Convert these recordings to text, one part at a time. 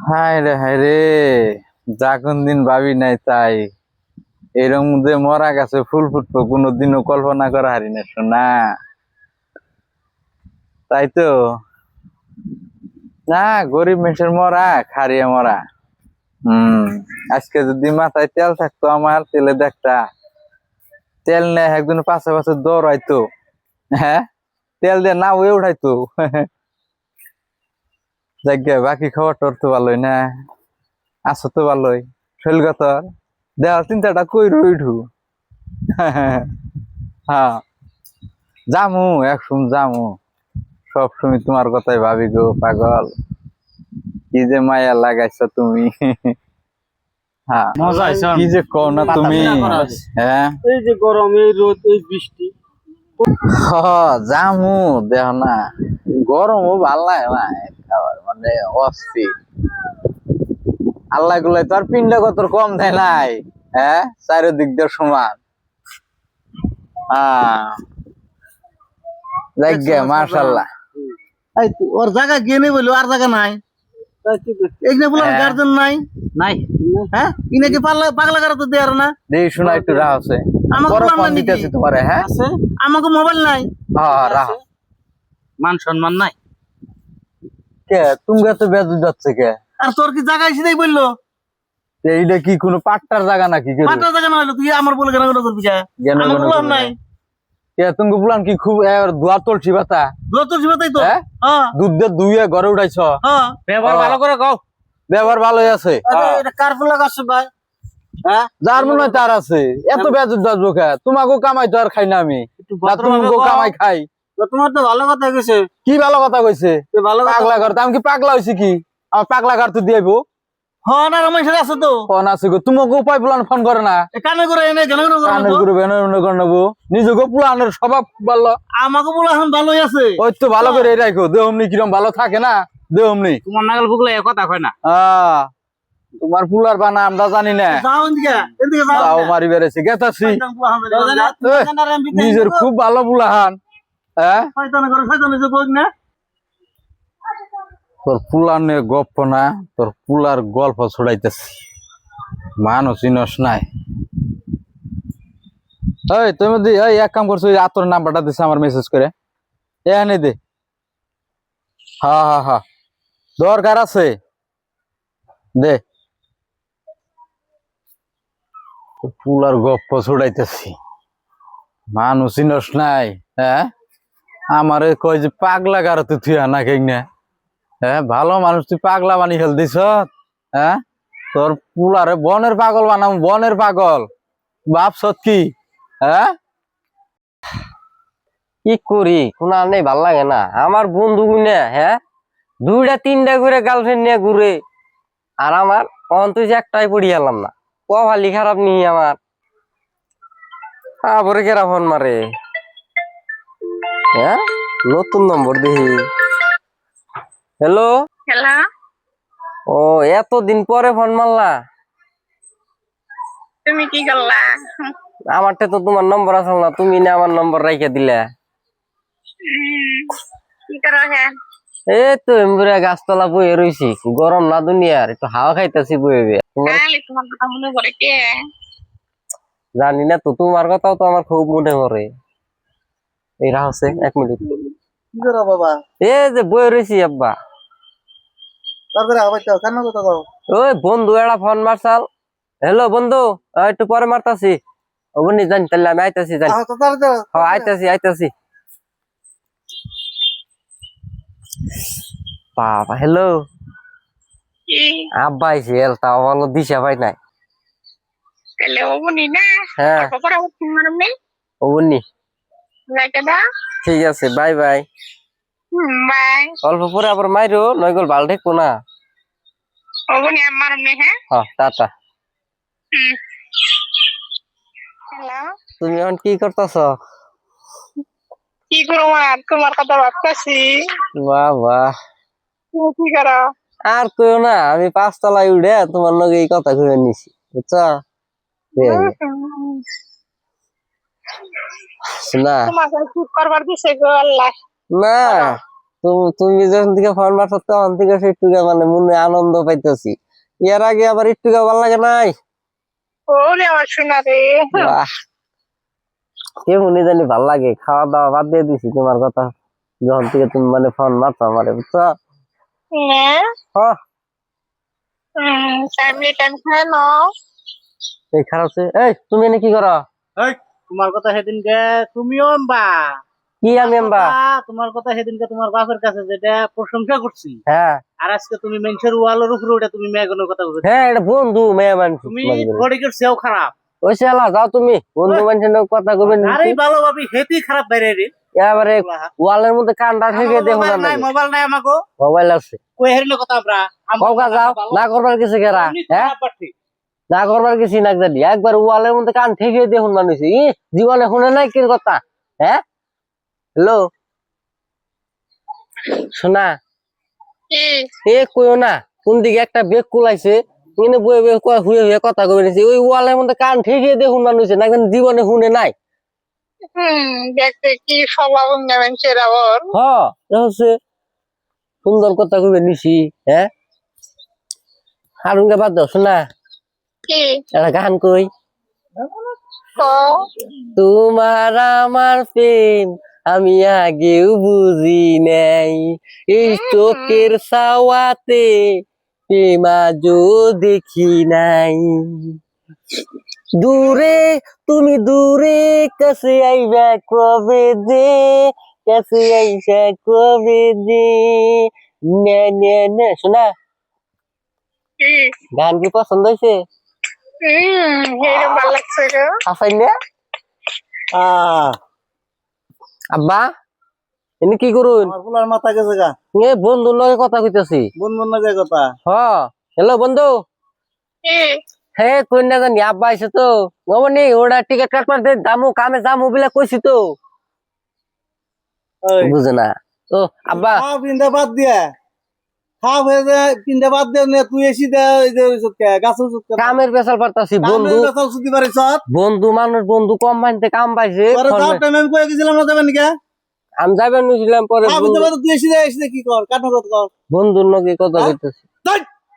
হায় রে যা কোন দিন ভাবি নাই তাই এরকম যে মরা গাছে ফুল ফুটবো কোনোদিনও কল্পনা করা হারি না শোনা। তাই তো না, গরিব মানুষের মরা খারিয়া মরা। আজকে যদি মাথায় তেল থাকতো আমার তেলে দেখতা, তেল নেই একদিন পাশে পাশে দৌড়াইতো। হ্যাঁ, তেল দিয়ে না ওয়ে উঠাইতো। দেখ বাকি খবর তোর তো ভালোই না, আছো তো ভালোই, শৈল তোর দেওয়া চিন্তাটা কই রইঠু। হ্যাঁ, জামু একসম জামু, সব সময় তোমার কথাই ভাবি গো পাগল, কি যে মায়া লাগাইছ তুমি। হ্যাঁ, কি যে কও না তুমি। হ্যাঁ, এই যে গরম, এই রোদ, এই বৃষ্টি। জামু দেহ না, গরমও ভাল লাগে না খাবার, মানে অস্থির। আল্লাহ গুলাই তো আর পিন্ডা কত কম দেয় নাই। হ্যাঁ, চারিদিক দিয়ে সমান। মাশাআল্লাহ। ওর জায়গা গিয়ে নেই বললো, আর জায়গা নাই। এখানে বলে গার্জেন নাই নাই। হ্যাঁ, ইনাকে পাগলা করা তো দেয়ার না। দেই শোনা একটু রাহ আছে, বড় ফোন দিতেছি তোমারে। হ্যাঁ, আমাকে মোবাইল নাই। হ্যাঁ, রাহ। মান সম্মান নাই কে তুমি এত বেজু যাচ্ছে কে? আর তোর কি জায়গা এসে দেই বললো? এইটা কি কোনো পাট্টার জায়গা নাকি? পাট্টার জায়গা না হলো তুই আমার বলে কেন করবি? আমার বললাম নাই। তুমি বললাম কি খুব দুয়ার তুলসী পাতা, দুয়ার তুলসী পাতাই তো। দুধ দিয়ে দুইয়ে ঘরে উঠাইছ। ব্যবহার ভালো করে কও। ব্যবহার ভালোই আছে। এটা কার ফুলা গাছ ভাই? যার মনে হয় তার আছে। এত বেজুর দাসবো কে? তোমাকেও কামাই তো আর খাই না আমি, তোমাকেও কামাই খাই। তোমার তো ভালো কথা কইছে। কি ভালো কথা কইছে? পাগলা ঘর, আমি কি পাগলা হয়েছি কি? আমার পাগলা ঘর তো দিয়েব। হ্যাঁ না, আমার সাথে আছে তো। ফোন আছে গো, তোমাকে উপায় বলান ফোন করে না। কানে করে এনে কেন কানে করে করে নেবো, নিজেকে পুলানের স্বভাব ভালো। আমাকে বলে এখন ভালোই আছে। ওই তো ভালো করে রাখো, দেহমনি কিরম ভালো থাকে না, দেহমনি। তোমার নাগাল বুকলে কথা কয় না। তোমার পুলার বানা আমরা জানি না। যাও মারি বেড়েছি গেতাছি, নিজের খুব ভালো পুলাহান। হ্যাঁ, তোর পুলানে গপ্প না, তোর পুলার গল্প ছড়াইতেছি, মানুষ চিনস নাই। এই তুমি এক কাম করছো, আতর নাম্বারটা দিছে আমার মেসেজ করে, এনে দে। হ্যাঁ হ্যাঁ হ্যাঁ, দরকার আছে, দে। পুলার গপ্প ছড়াইতেছি, মানুষ চিনস নাই। হ্যাঁ, আমারে কয় যে পাগলা গারো তুই থুয়া না কেন? হ্যাঁ, ভালো মানুষ তুই পাগলা বানি ফেল দিস। হ্যাঁ, তোর পুলারে বনের পাগল বানাম, বনের পাগল ভাবছত কি? হ্যাঁ, কি করি কোনো নেই, ভাল লাগে না। আমার বন্ধু গুনে হ্যাঁ 2টা 3টা করে গার্লফ্রেন্ড নিয়ে ঘুরে, আর আমার অন্তত একটাই পড়ি গেলাম না। কপালি খারাপ নি আমার, আবার কেরা ফোন মারে। হ্যাঁ, নতুন নম্বর দেখি। হ্যালো হ্যালো, ও এতদিন পরে ফোন মারলা? তুমি কি করলা? আমারটা তো তোমার নম্বর আসল না, তুমি না আমার নম্বর রাইখা দিলে। কি করো? হ্যাঁ, এই তো এমবুরা গাছতলা বয়ে রইছি, গরম না দুনিয়ার, একটু হাওয়া খাইতেছি বয়ে। তোমার কথা মনে করে কে? জানি না তো, তোমার কথাও তো আমার খুব মনে পড়ে। এই রাহছে 1 মিনিট। কি করো বাবা? এই যে বয়ে রইছি আব্বা। তারপরে আবার যাও, কেন কথা কও? ওই বন্ধু একটা ফোন মারছাল। হ্যালো বন্ধু, একটু পরে মারতাছি। ওবনি জানি, তাহলে আমি আইতাছি, জানি। হ্যাঁ, আইতাছি। বাবা হ্যালো, কি আব্বা আইছে, তাও ভালো দিশা পাই নাই। তাহলে ওবনি না? হ্যাঁ, অল্প পরে মারুমনি। ওবনি। রাইখা দাও। ঠিক আছে, বাই বাই। বাই। অল্প পরে আবার মাইরো, নয়গোল ভাল ঠেকবো না। ওবনি আর মারুমনি। হ্যাঁ, হ্যাঁ, টাটা। হ্যালো, তুমি এখন কি করতেছ? কি করো? আর তোমার কথা ভাবতেছি। বাহ বাহ, তুমি কি করো? আর কইও না, আমি 5 তলায় উঠে তোমার লগে এই কথা কইয়া নিছি, বুঝছো? না তোমাকে কি করবার দিছে গো আল্লাহ? না, তুমি যখন থেকে ফোন মারছো তখন থেকে একটুকে মানে মনে আনন্দ পাইতেছি। এর আগে আবার একটুকে ভালো লাগে নাই? ওরে আমার সোনা রে। বাহ, কেমনি জানি ভাল লাগে। খাওয়া দাওয়া বাদ দিয়ে দিছি তোমার কথা যখন থেকে তুমি মানে ফোন মারছো আমারে, বুঝছো? হ্যাঁ হ্যাঁ, টাইমলি টাইম খায় না। এই খারাপ হচ্ছে। এই তুমি এনে কি করো? তোমার কথা সেদিনকে তুমিও আনবা। কি আমি আনবা? তোমার কথা সেদিনকে তোমার বাপের কাছে যেটা প্রশংসা করছি, হ্যাঁ আর আজকে তুমি মানুষের ওয়ালের উপরে ওটা তুমি মেয়েগুলোর কথা বলছো। হ্যাঁ, এটা বন্ধু মেয়ে মানুষ। তুমি বডিকের সেও খারাপ। ওই শালা যাও তুমি বন্ধু মানুষের কথা কবেন। আরে ভালো ভাবি হেতি খারাপ বাইরে রে। এবারে ওয়ালের মধ্যে কানটা থেকে দেখো না। মোবাইল নাই আমাকে। মোবাইল আছে কই হেরিলে কথা আমরা। কওকা যাও, না করবার কিছু কেরা? হ্যাঁ, না করবার কিছু না জানি। একবার ওয়ালের মধ্যে কান থেকে দেখুন মানুষ জীবনে শুনে নাই কি কথা। হ্যাঁ, হ্যালো শোনা, কি এ কইও না কোন দিকে একটা বেগ কুলাইছে এনে বয়ে বয়ে হুয়ে হুয়ে কথা কবে নিছে। ওই ওয়ালের মধ্যে কান থেকে দেখুন মানুষ না জীবনে শুনে নাই। দেখতে কি স্বভাব নেবেন সেরা ওর। হচ্ছে সুন্দর কথা কবে নিছি। হ্যাঁ, হারুনকে বাদ দাও শোনা, কি একটা গান কই। তো তোমার আমার প্রেম আমি আগেও বুঝি নাই, এই চোখের ছাওয়াতে প্রেম আজও দেখি নাই। দূরে তুমি দূরে কাছে আইবা কবে যে, কাছে আইসা কবে যে। নে নে নে শোনা, কি গান কি পছন্দ হয়েছে? এরকম ভালো লাগছে গো। আসাই না আব্বা এনে কি করুন? আমার ফুলার মাথা গেছে গা। এ বন্ধুর লগে কথা কইতাছি। বন্ধুর না যায় কথা। হ্যালো বন্ধু। কি হে কই না জানি আব্বা আইছে তো গমনি ওটা টিকিট কাটবার দে দামু কামে যামু বলে কইছি তো ওই বুঝে না। ও আব্বা খাওয়া পিন্দা বাদ দিয়া খাওয়া হয়ে যায় পিন্দা বাদ দিয়া নে তুই এসি দে ওই যে গাছের কামের বেসাল পারতাছি বন্ধু। ছুটি পারিস বন্ধু মানুষ বন্ধু কম মানতে কাম পাইছে। টাইম আমি কয়ে গেছিলাম না যাবেন কে আমি যাবেন নিছিলাম পরে খাওয়া পিন্দা বাদ তুই এসি দে কি কর কাটনা কত কর বন্ধুর লগে কথা কইতাছি।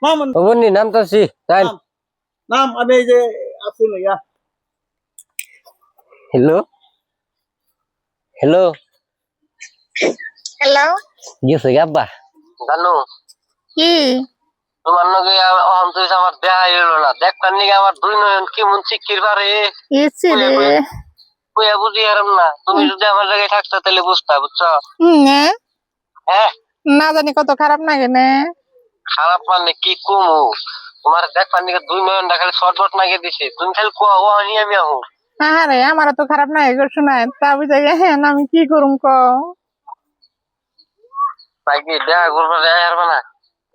নাম ও বন্ধু নামতাছি তাই। নাম আমি এই যে আছি না ইয়া হ্যালো হ্যালো হ্যালো গেছে গে আব্বা জানো কি তোমার লগে অন্তত আমার দেখা হইলো না। দেখতাম নাকি আমার দুই নয়ন কেমন চিকির পারে ইচ্ছে রে। কইয়া বুঝি আরাম না। তুমি যদি আমার জায়গায় থাকতা তাহলে বুঝতা, বুঝছো? না হ্যাঁ, না জানি কত খারাপ লাগে না। খারাপ মানে কি কমু তোমার দেখবার নাকি দুই নয়নটা খালি শর্টবট নাগে দিছে। তুমি খালি কোয়া ও আনি আমি আহুর আরে আমারও তো খারাপ নাই গো শোনায় তা বুঝে হ্যাঁ আমি কি করুম ক তাই কি দেখা করবার দেখা হারবে না?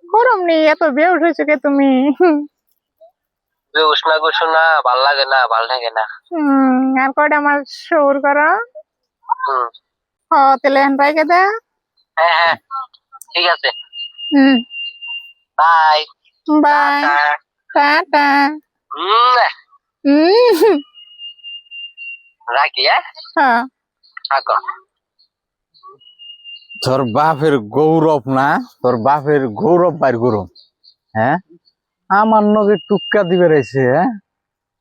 করুম নি এত বেউস হয়েছে কে তুমি। উষ্ণা গুছো না ভাল লাগে না, ভাল লাগে না। আর কয়টা মাস সবুর করো। হুম হ তাহলে এখন রাইকে দে। হ্যাঁ হ্যাঁ ঠিক আছে, হুম বাই বাই টাটা। রাখি। হ্যাঁ হ্যাঁ থাকো। তোর বাপের গৌরব না, তোর বাপের গৌরব বাইর গৌরব। হ্যাঁ, আমার নগে টুক্কা দিবে রয়েছে। হ্যাঁ,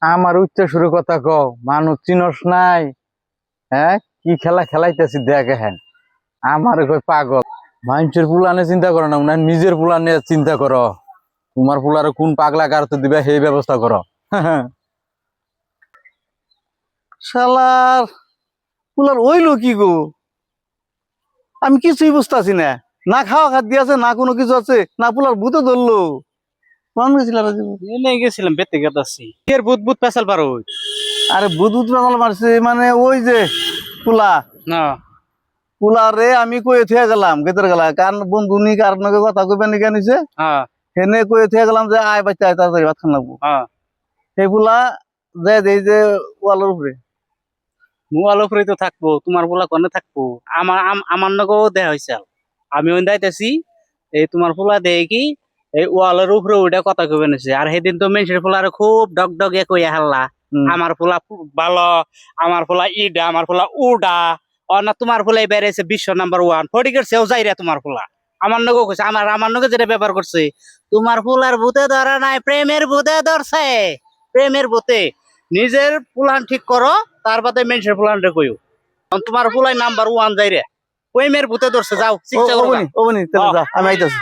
আমার উচ্চ সুরে কথা কও, মানুষ চিনস নাই। হ্যাঁ, কি খেলা খেলাইতেছি দেখে। হ্যাঁ, আমার কই পাগল। মানুষের পুলানে চিন্তা করো না, না নিজের পুলানে চিন্তা করো। তোমার পুলারে কোন পাগলা কারতে দিবে সেই ব্যবস্থা করো। শালার ফুলার ওইলো কি গো আমি কিছুই বুঝতেছি না। না খাওয়া খাদ্য আছে না কোনো কিছু আছে না পুলার ভূতে ধরলো। কোন গেছিলাম গেছিলাম বেতে গেতাছি এর বুত বুত পেছাল পারো আরে ভূত ভূত পেছাল মারছে মানে ওই যে পুলা না পুলা রে আমি কয়ে থুয়ে গেলাম গেতের গেলা কারণ বন্ধু নি কার নগে কথা কইবে নি কেনিছে হ্যাঁ হেনে কয়ে থুয়ে গেলাম যে আয় বাচ্চা আয় তাড়াতাড়ি ভাত খান লাগবো। হ্যাঁ সেই পুলা যে এই যে ওয়ালের উপরে মোবাইল উপরে তো থাকবো তোমার পোলা কনে থাকবো আমার আমার নগেও দেয়া হয়েছে আমি ওই দাইতেছি এই তোমার পোলা দেয় কি এই ওয়ালের উপরে ওইটা কথা কবে নিছে আর সেদিন তো মেনসের পোলার খুব ডগ ডগে কইয়া হাল্লা আমার পোলা ভালো আমার পোলা ইডা আমার পোলা উডা না তোমার ফুলাই বেড়েছে বিশ্ব নাম্বার 1 ফটিকের সেও যাই রে তোমার ফুলা আমার নগো কইছে আমার নগে যেটা ব্যাপার করছে তোমার ফুলার ভূতে ধরা নাই প্রেমের ভূতে ধরছে প্রেমের ভূতে নিজের প্ল্যান ঠিক করো তার বাদে মেনসের প্ল্যানটা কইও তোমার ফুলাই নাম্বার 1 যাই রে প্রেমের ভূতে ধরছে যাও চিকিৎসা করো ও বনি তাহলে যা আমি আইতাছি